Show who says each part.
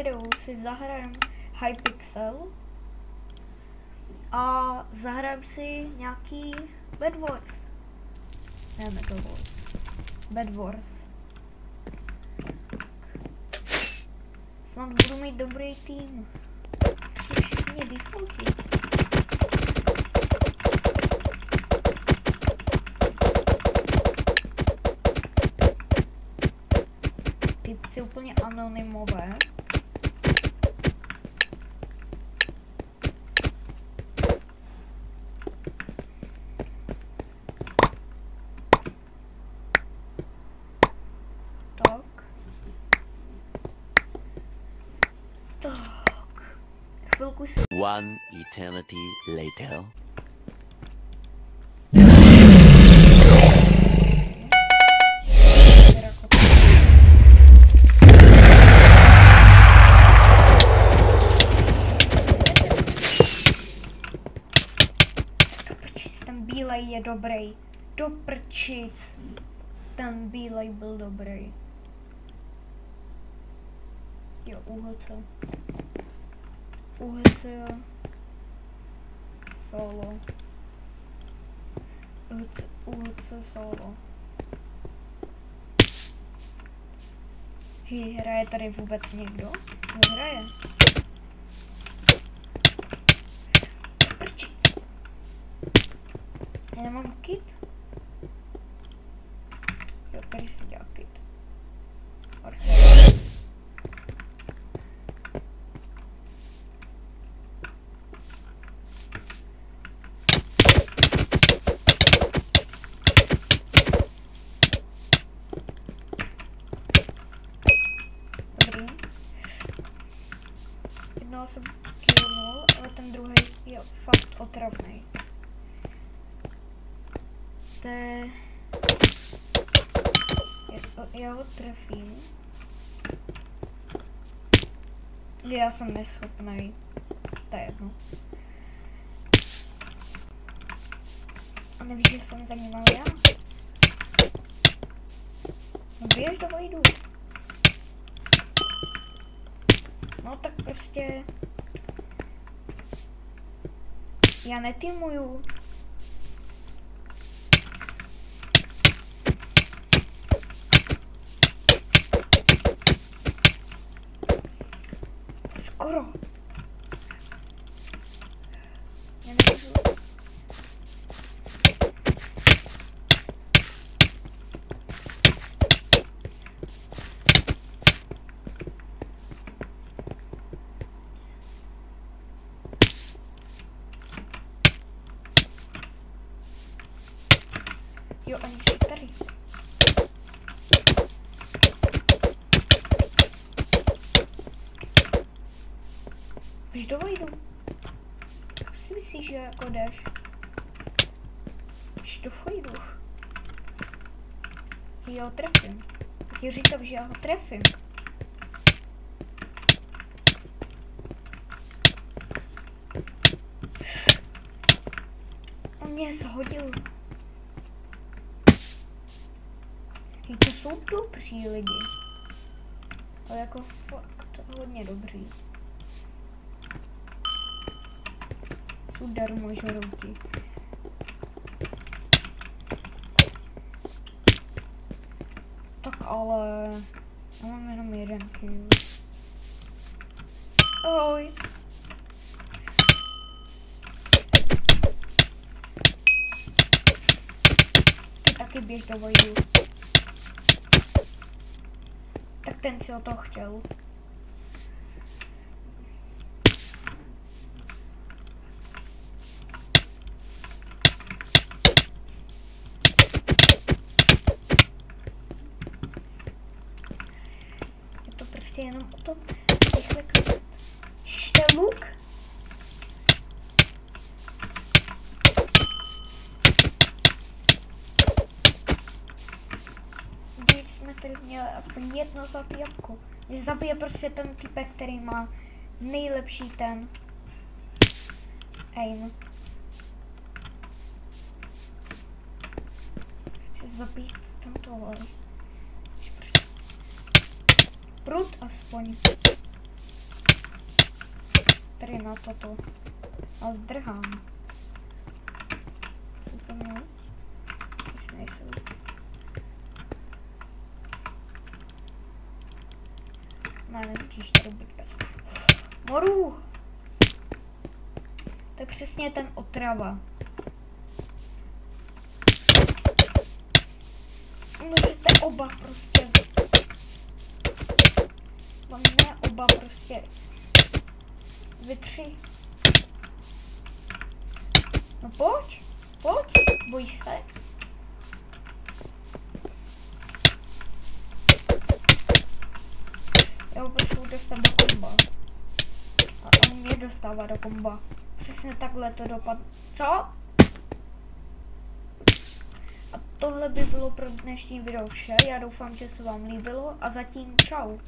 Speaker 1: videu si zahrajem Hypixel a zahrajem si nějaký Bed Wars. Ne, Metal Wars. Bed Wars. Snad budu mít dobrý tým. Jsou všichni defaulti. Typci úplně anonymové. Tak. Chvilku si...
Speaker 2: One eternity later.
Speaker 1: Ten bílej je dobrý. Do prčic. Ten bílej byl dobrý. Jo, UHC. UHC. Solo. UHC solo. Hraje tady vůbec někdo? Nehraje. Prčic. Já nemám kit. Jo, tady si dělá kit. Dobrý. Jednoho jsem killnul, ale ten druhý je fakt otravný. Já ho trefím. Já jsem neschopný. To je jedno. A nevíš, že jsem za ním já? No běž do vojdu. No tak prostě... Já netýmuju. Skoro. Já nemůžu. Jo, oni jsou tady. Už dovejdu. Jak si myslíš, že jako jdeš? Už to vojdu. Já ho trefím. Já říkám, že já ho trefím. On mě shodil. I to jsou dobří lidi. Ale jako fakt hodně dobří. Jsou darmožrouti. Tak ale... Já mám jenom jeden kill. Ahoj. Ty taky běž do vojdu. Tak ten si o to chtěl. Je to prostě jenom o tom rychle kliknout. Šteluk? Když jsme tady měli aspoň jedno zabíjatko. Mě zabije prostě ten typek, který má nejlepší ten aim. Chci zabít tam tohle. Prut aspoň. tady na toto. A zdrhám. Úplně. Už nejsou. Ne, nemůžeš tady být bez. Moru! To je přesně ten otrava. Můžete oba prostě. Mám ne oba prostě. Vy tři. No pojď. Pojď. Bojíš se? Já ho potřebuji dostat do komba. A on mě dostává do komba. Přesně takhle to dopadne. Co? A tohle by bylo pro dnešní video vše. Já doufám, že se vám líbilo a zatím čau.